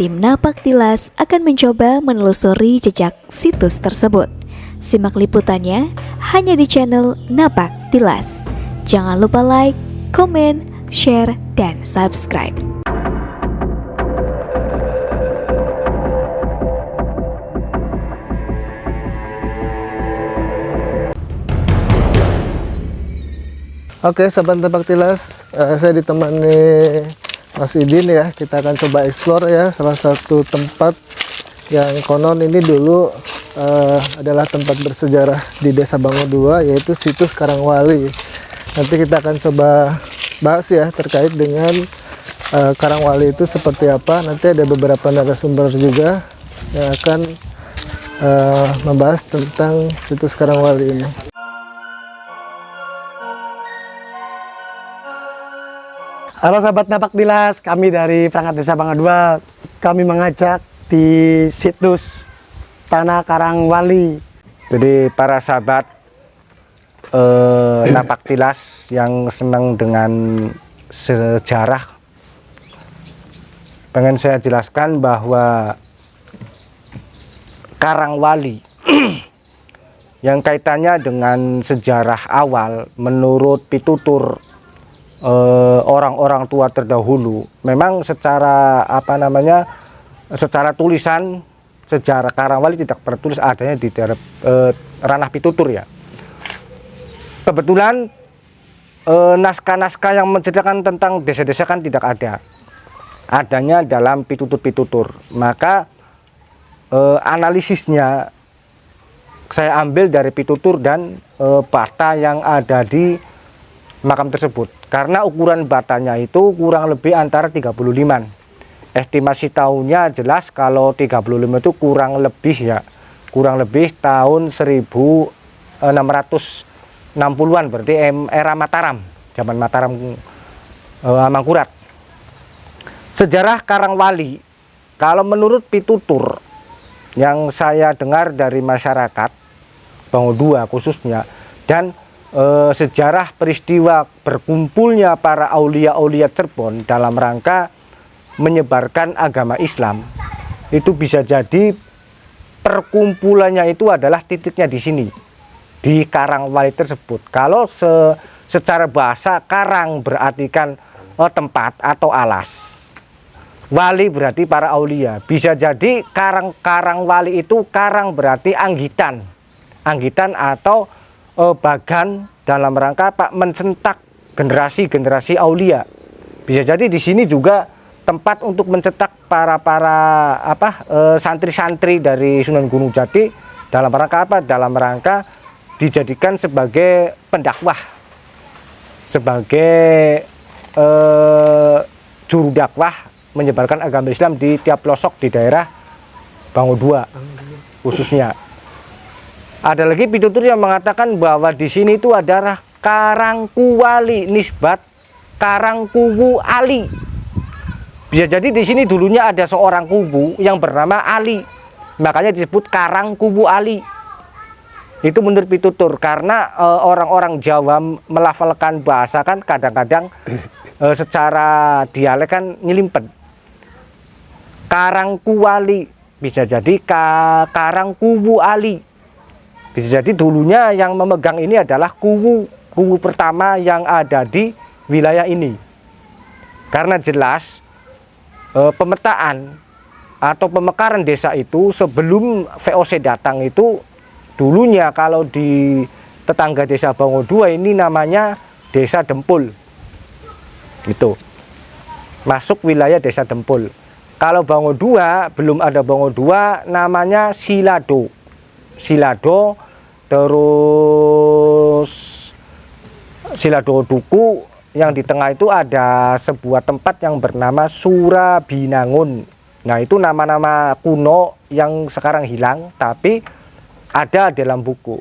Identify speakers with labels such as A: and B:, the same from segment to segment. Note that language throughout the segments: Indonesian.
A: Tim Napak Tilas akan mencoba menelusuri jejak situs tersebut. Simak liputannya hanya di channel Napak Tilas. Jangan lupa like, komen, share, dan subscribe.
B: Oke, sahabat Napak Tilas, saya ditemani Mas Idin ya. Kita akan coba explore ya salah satu tempat yang konon ini dulu adalah tempat bersejarah di Desa Bango II, yaitu situs Karangwali. Nanti kita akan coba bahas ya terkait dengan Karangwali itu seperti apa. Nanti ada beberapa narasumber juga yang akan membahas tentang situs Karangwali ini.
C: Halo sahabat Napak Tilas, kami dari perangkat Desa Bango II, kami mengajak di situs Tanah Karangwali.
D: Jadi para sahabat Napak Tilas yang senang dengan sejarah, pengen saya jelaskan bahwa Karangwali yang kaitannya dengan sejarah awal menurut pitutur orang-orang tua terdahulu, memang secara secara tulisan sejarah Karangwali tidak pernah tulis, adanya di daerah ranah pitutur ya. Kebetulan naskah-naskah yang menceritakan tentang desa-desa kan tidak ada, adanya dalam pitutur-pitutur. Maka analisisnya saya ambil dari pitutur dan bata yang ada di makam tersebut, karena ukuran batanya itu kurang lebih antara 35. Estimasi tahunnya jelas kalau 35 itu kurang lebih tahun 1660-an, berarti era Mataram, zaman Mataram Mangkurat. Sejarah Karangwali, kalau menurut pitutur yang saya dengar dari masyarakat Bango II khususnya, dan sejarah peristiwa berkumpulnya para aulia-aulia Cirebon dalam rangka menyebarkan agama Islam, itu bisa jadi perkumpulannya itu adalah titiknya di sini, di Karangwali tersebut. Kalau secara bahasa, karang berartikan tempat atau alas, wali berarti para aulia. Bisa jadi Karangwali itu karang berarti anggitan atau bagan dalam rangka mencetak generasi-generasi aulia. Bisa jadi di sini juga tempat untuk mencetak para santri-santri dari Sunan Gunung Jati dalam rangka apa? Dalam rangka dijadikan sebagai pendakwah, sebagai juru dakwah menyebarkan agama Islam di tiap pelosok di daerah Bango II khususnya. Ada lagi pitutur yang mengatakan bahwa di sini itu adalah Karangkuwali, nisbat Karangkuwu Ali. Bisa jadi di sini dulunya ada seorang kubu yang bernama Ali, makanya disebut Karangkuwu Ali. Itu menurut pitutur, karena orang-orang Jawa melafalkan bahasa kan kadang-kadang secara dialek kan nyelimpet. Karangkuwali bisa jadi Karangkuwu Ali. Bisa jadi dulunya yang memegang ini adalah kuwu pertama yang ada di wilayah ini. Karena jelas pemetaan atau pemekaran desa itu sebelum VOC datang itu dulunya kalau di tetangga Desa Bango II ini namanya Desa Dempul. Gitu. Masuk wilayah Desa Dempul. Kalau Bango II belum ada Bango II, namanya Silado, terus Silado Duku. Yang di tengah itu ada sebuah tempat yang bernama Surabinangun. Nah, itu nama-nama kuno yang sekarang hilang, tapi ada dalam buku.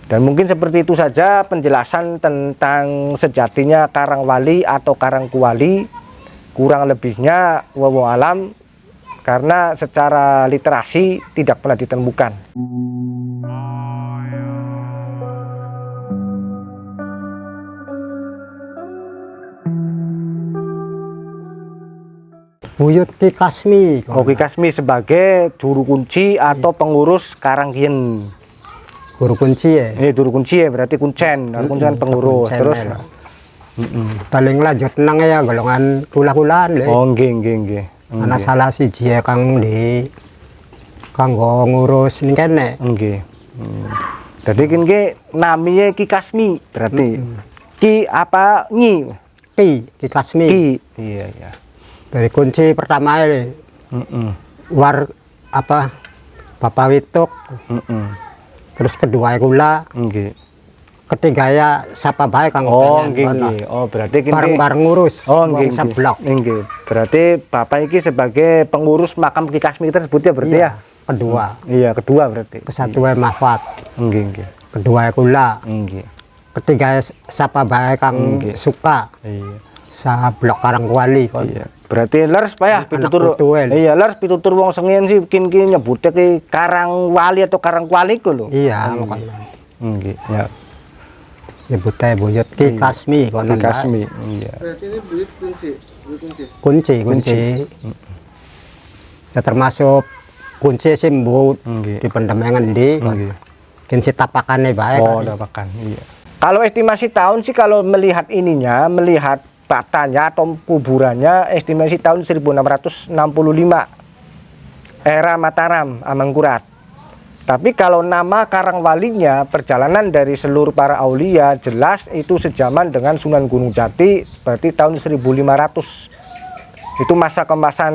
D: Dan mungkin seperti itu saja penjelasan tentang sejatinya Karangwali atau Karangkuwali. Kurang lebihnya wallahu alam, karena secara literasi tidak pernah ditemukan.
C: Buyut Ki Kasmi.
D: Ki Kasmi sebagai juru kunci atau pengurus Karangkien.
C: Guru kunci ya.
D: Ini juru kunci ya, berarti kuncen, kuncen pengurus.
C: Kuncen
D: Terus
C: ya. Paling lanjut nang ya golongan kula-kulaan le.
D: oh nggih.
C: Ana salah siji kang di kanggo ngurus ning kene.
D: Nggih. Jadi kene namanya Ki Kasmi berarti. Ki apa Nyi?
C: Ki Kasmi.
D: Ki. Iya.
C: Dari kunci pertama ya. War apa Bapak Wituk. Terus kedua kula.
D: Nggih.
C: Ketiga ya sapa bae kang
D: nggih. Oh, berarti kene
C: bareng-bareng ngurus.
D: Oh, nggih.
C: Seblok.
D: Nggih. Berarti Bapak iki sebagai pengurus makam Ki Kasmi tersebut ya berarti ya?
C: Kedua.
D: Iya, kedua berarti.
C: Kesatuan mahfad.
D: Nggih.
C: Kedua kula.
D: Nggih.
C: Ketiga sapa bae kang suka.
D: Iya.
C: Sa blok Karangkuali kon.
D: Iya. Berarti lers Pak ya pitutur.
C: putu,
D: Iya, lers pitutur wong sengien sih kin nyebute ki Karangwali atau Karangkuali ku lho.
C: Iya, makanya.
D: Nggih, ya.
C: Nyebutnya buyut Ki Kasmi kon.
D: Ki Kasmi. Iya.
B: Berarti ini buyut kunci.
C: Kunci. Ya termasuk kunci simbol
D: Nggih.
C: di pendemengan di
D: Nggih.
C: kunci tapakane bae
D: Oh,
C: kan.
D: dapakan. Iya. Kalau estimasi tahun sih kalau melihat ininya, melihat batanya atau kuburannya estimasi tahun 1665 era Mataram Amangkurat. Tapi kalau nama Karangwalinya perjalanan dari seluruh para aulia jelas itu sejaman dengan Sunan Gunung Jati berarti tahun 1500. Itu masa kemasan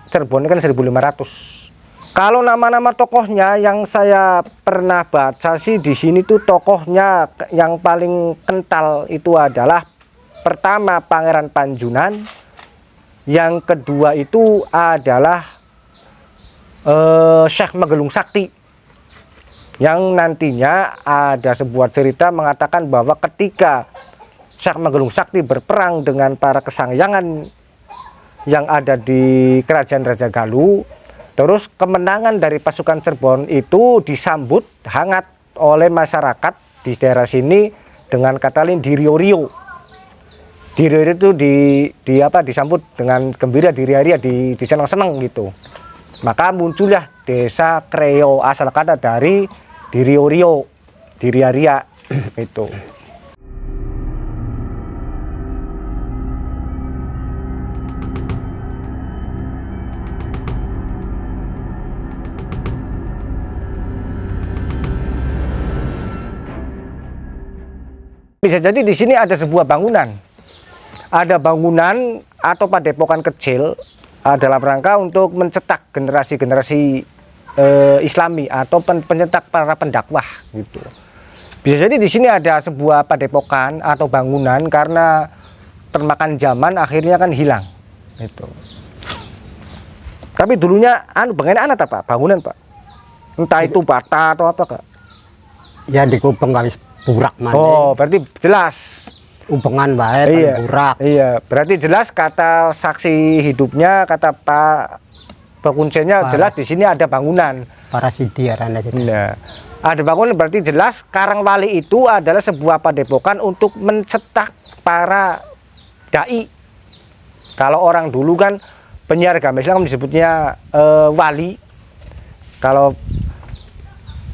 D: Cirebon kan 1500. Kalau nama-nama tokohnya yang saya pernah baca sih di sini tuh tokohnya yang paling kental itu adalah pertama Pangeran Panjunan, yang kedua itu adalah Syekh Magelung Sakti, yang nantinya ada sebuah cerita mengatakan bahwa ketika Syekh Magelung Sakti berperang dengan para kesangyangan yang ada di Kerajaan Raja Galuh, terus kemenangan dari pasukan Cirebon itu disambut hangat oleh masyarakat di daerah sini dengan kata lain dirio-rio. Dirio itu disambut dengan gembira, diria-ria, disenang-senang gitu. Maka muncullah desa Kreo, asal kata dari dirio-rio, diria-ria itu. Bisa jadi di sini ada sebuah bangunan. Ada bangunan atau padepokan kecil dalam rangka untuk mencetak generasi-generasi Islami atau pencetak para pendakwah gitu. Bisa jadi di sini ada sebuah padepokan atau bangunan karena termakan zaman akhirnya kan hilang itu. Tapi dulunya bangunan apa Pak? Bangunan Pak. Entah itu bata atau apa Kak?
C: Ya di Kupeng garis burak mana.
D: Oh, berarti jelas.
C: Umpengan bae
D: Iya,
C: burak.
D: iya, berarti jelas kata saksi hidupnya, kata Pak Kuncennya jelas di sini ada bangunan.
C: Para sidi arane gitu.
D: Nah, ada bangunan berarti jelas Karangwali itu adalah sebuah padepokan untuk mencetak para dai. Kalau orang dulu kan penyiar agama Islam disebutnya wali. Kalau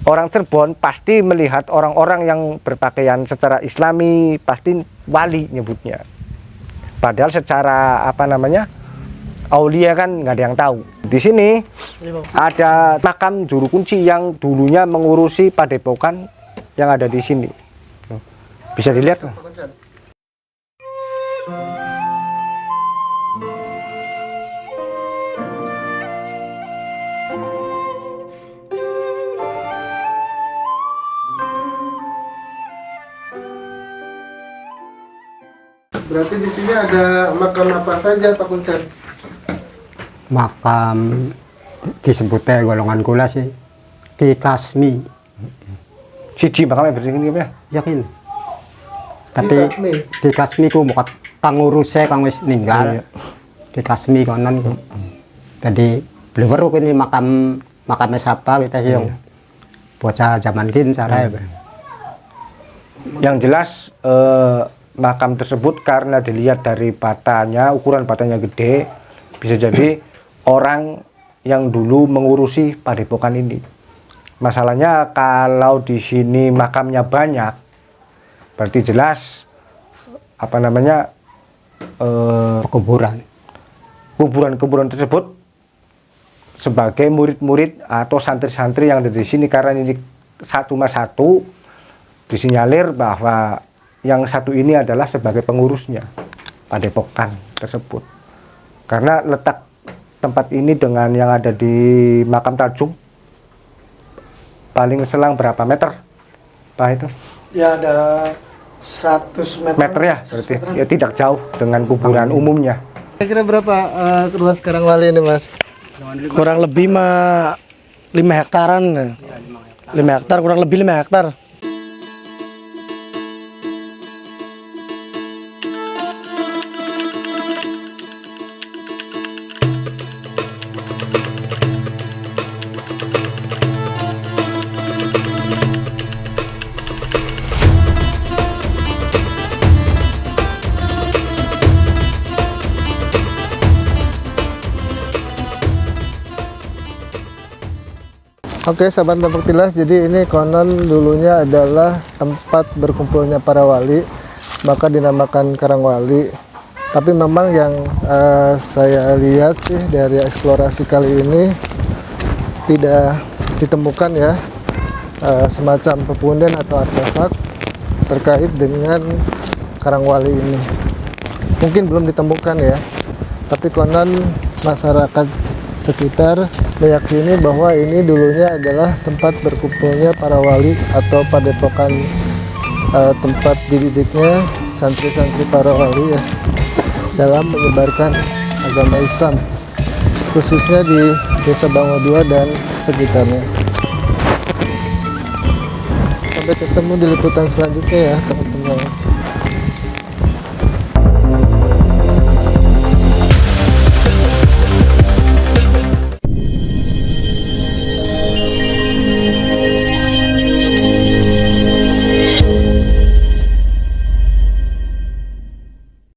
D: orang Cirebon pasti melihat orang-orang yang berpakaian secara Islami pasti wali nyebutnya. Padahal secara aulia kan nggak ada yang tahu. Di sini ada makam juru kunci yang dulunya mengurusi padepokan yang ada di sini. Bisa dilihat.
B: Berarti di sini ada makam apa saja Pak Kuncen?
C: Makam disebutnya golongan kula sih Ki Kasmi.
D: Siji makamnya bersini ya.
C: Yakin. Tapi Ki Kasmi ku bukan pengurusnya kang wis ninggal. Ki Kasmi konon ku. Tadi belum ini makamnya siapa kita sih yang bocah zaman kin cara ya.
D: Yang jelas makam tersebut karena dilihat dari batanya, ukuran batanya gede, Bisa jadi orang yang dulu mengurusi padepokan ini. Masalahnya kalau di sini makamnya banyak, berarti jelas kuburan tersebut sebagai murid-murid atau santri-santri yang ada di sini, karena ini cuma satu, disinyalir bahwa yang satu ini adalah sebagai pengurusnya padepokan tersebut. Karena letak tempat ini dengan yang ada di makam Tanjung paling selang berapa meter Pak itu?
E: Ya ada 100
D: Meter ya, berarti ya tidak jauh dengan kuburan umumnya.
B: Kira-kira berapa luas Karangwali ini, Mas?
E: kurang lebih 5 hektaran. 5 hektar, kurang lebih 5 hektar.
B: Oke, sahabat Napak Tilas, jadi ini konon dulunya adalah tempat berkumpulnya para wali, maka dinamakan Karangwali. Tapi memang yang saya lihat sih dari eksplorasi kali ini tidak ditemukan ya semacam pepundan atau artefak terkait dengan Karangwali ini. Mungkin belum ditemukan ya, tapi konon masyarakat sekitar meyakini bahwa ini dulunya adalah tempat berkumpulnya para wali atau padepokan, tempat dididiknya santri-santri para wali ya dalam menyebarkan agama Islam, khususnya di Desa Bango II dan sekitarnya. Sampai ketemu di liputan selanjutnya ya.